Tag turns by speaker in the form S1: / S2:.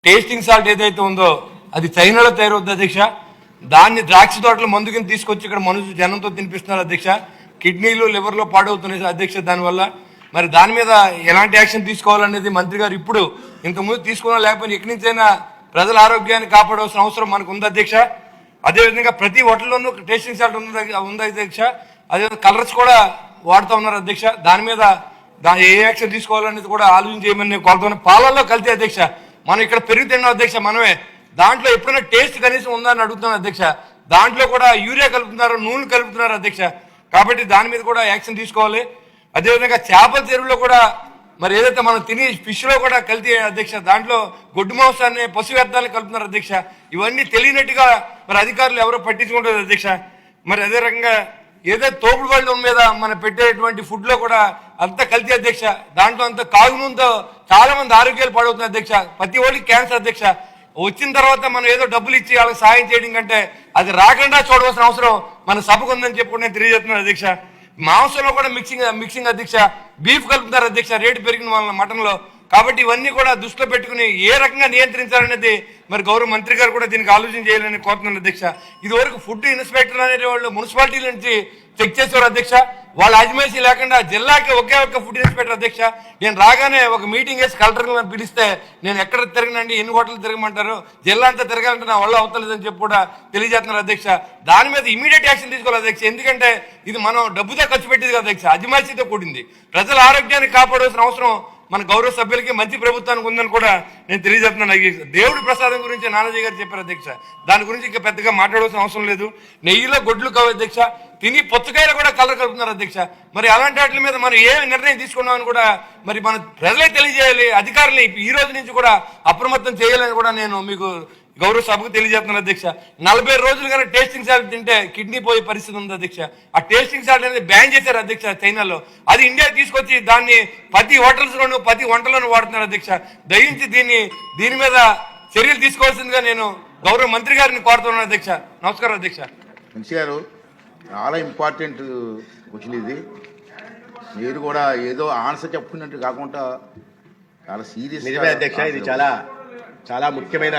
S1: Tasting salt ఏదైతే ఉందో అది చైనాలో తయారవుతుంది అధ్యక్ష. దాన్ని ద్రాక్ష తోటలు మందు కింద తీసుకొచ్చి ఇక్కడ మనుషులు జనంతో తినిపిస్తున్నారు అధ్యక్ష. కిడ్నీలు లివర్లో పాడవుతున్నాయి అధ్యక్ష. దానివల్ల మరి దాని మీద ఎలాంటి యాక్షన్ తీసుకోవాలనేది మంత్రి గారు ఇప్పుడు ఇంతకుముందు తీసుకున్నా లేకపోయినా ఎక్కడి నుంచైనా ప్రజల ఆరోగ్యాన్ని కాపాడవలసిన అవసరం మనకు ఉంది అధ్యక్ష. అదేవిధంగా ప్రతి హోటల్లోనూ టేస్టింగ్ సాల్ట్ ఉంది అధ్యక్ష. అదే కలర్స్ కూడా వాడుతూ ఉన్నారు అధ్యక్ష. దాని మీద ఏ యాక్షన్ తీసుకోవాలనేది కూడా ఆలోచన చేయమని నేను కోరుతున్నాను. పాలల్లో కలితే అధ్యక్ష మనం ఇక్కడ పెరుగు తిన్నాం అధ్యక్ష. మనమే దాంట్లో ఎప్పుడైనా టేస్ట్ కనీసం ఉందని అడుగుతున్నాను అధ్యక్ష. దాంట్లో కూడా యూరియా కలుపుతున్నారు, నూనె కలుపుతున్నారు అధ్యక్ష. కాబట్టి దాని మీద కూడా యాక్షన్ తీసుకోవాలి. అదేవిధంగా చేపల చెరువులో కూడా మరి ఏదైతే మనం తిని ఫిష్లో కూడా కలితే అధ్యక్ష, దాంట్లో గొడ్డు మాంసాన్ని పశు వ్యర్థాలను కలుపుతున్నారు అధ్యక్ష. ఇవన్నీ తెలియనట్టుగా మరి అధికారులు ఎవరో పట్టించుకుంటారు అధ్యక్ష. మరి అదే రకంగా ఏదైతే తోపుడు బళ్ళ మీద మనం పెట్టేటువంటి ఫుడ్లో కూడా అంతా కల్తీ అధ్యక్ష. దాంట్లో అంత కాగునంతో చాలా మంది ఆరోగ్యాలు పాడవుతుంది అధ్యక్ష. ప్రతి ఒక్కరికి క్యాన్సర్ అధ్యక్ష. వచ్చిన తర్వాత మనం ఏదో డబ్బులు ఇచ్చి వాళ్ళకి సాయం చేయడం కంటే అది రాకుండా చూడవలసిన అవసరం మన సభకు ఉందని చెప్పి నేను తెలియజేస్తున్నాను అధ్యక్ష. మాంసంలో కూడా మిక్సింగ్ అధ్యక్ష. బీఫ్ కలుపుతారు అధ్యక్ష రేటు పెరిగిన వాళ్ళ మటన్లో. కాబట్టి ఇవన్నీ కూడా దృష్టిలో పెట్టుకుని ఏ రకంగా నియంత్రించాలనేది మరి గౌరవ మంత్రి గారు కూడా దీనికి ఆలోచన చేయాలని కోరుతున్నాను అధ్యక్ష. ఇదివరకు ఫుడ్ ఇన్స్పెక్టర్ అనే వాళ్ళు మున్సిపాలిటీ నుంచి చెక్ చేసేవారు అధ్యక్ష. వాళ్ళ అజమాయిషీ లేకుండా జిల్లాకి ఒకే ఒక్క ఫుడ్ ఇన్స్పెక్టర్ అధ్యక్ష. నేను రాగానే ఒక మీటింగ్ వేసి కలెక్టర్ని పిలిస్తే నేను ఎక్కడ తిరగనండి, ఎన్ని హోటల్ తిరగమంటారు, జిల్లా అంతా తిరగాలంటే నా వల్ల అవుతలేదని చెప్పి కూడా తెలియజేస్తున్నారు అధ్యక్ష. దాని మీద ఇమీడియట్ యాక్షన్ తీసుకోవాలి అధ్యక్ష. ఎందుకంటే ఇది మనం డబ్బుతో ఖర్చు పెట్టేది కదా అధ్యక్ష, అజమాయిషీతో కూడింది. ప్రజల ఆరోగ్యాన్ని కాపాడాల్సిన అవసరం మన గౌరవ సభ్యులకి మంచి ప్రభుత్వానికి ఉందని కూడా నేను తెలియజేస్తున్నాను. దేవుడి ప్రసాదం గురించి నానాజీ గారు చెప్పారు అధ్యక్ష. దాని గురించి ఇంకా పెద్దగా మాట్లాడాల్సిన అవసరం లేదు. నెయ్యిలో గొడ్లు కావు అధ్యక్ష. తిని పుచ్చకాయలు కూడా కలర్ కలుపుతున్నారు అధ్యక్ష. మరి అలాంటి వాటి మీద మనం ఏ నిర్ణయం తీసుకున్నామని కూడా మరి మన ప్రజలకు తెలియజేయాలి. అధికారులు ఈ రోజు నుంచి కూడా అప్రమత్తం చేయాలని కూడా నేను మీకు గౌరవ సభకు తెలియజేస్తున్నాను అధ్యక్ష. 40 రోజులు కానీ టేస్టింగ్ సాల్ట్ తింటే కిడ్నీ పోయే పరిస్థితి ఉంది అధ్యక్ష. ఆ టేస్టింగ్ సాల్ట్ అనేది బ్యాన్ చేశారు అధ్యక్ష చైనాలో. అది ఇండియా తీసుకొచ్చి దాన్ని ప్రతి హోటల్స్లోనూ ప్రతి వంటలోనూ వాడుతున్నారు అధ్యక్ష. దయించి దీని మీద చర్యలు తీసుకోవాల్సిందిగా నేను గౌరవ మంత్రి గారిని కోరుతున్నాను అధ్యక్ష. నమస్కారం అధ్యక్ష.
S2: మంచి గారు, చాలా ఇంపార్టెంట్ క్వశ్చన్ ఇది. మీరు కూడా ఏదో ఆన్సర్ చెప్పుకున్నట్టు కాకుండా చాలా సీరియస్
S3: అధ్యక్ష. ఇది చాలా చాలా ముఖ్యమైన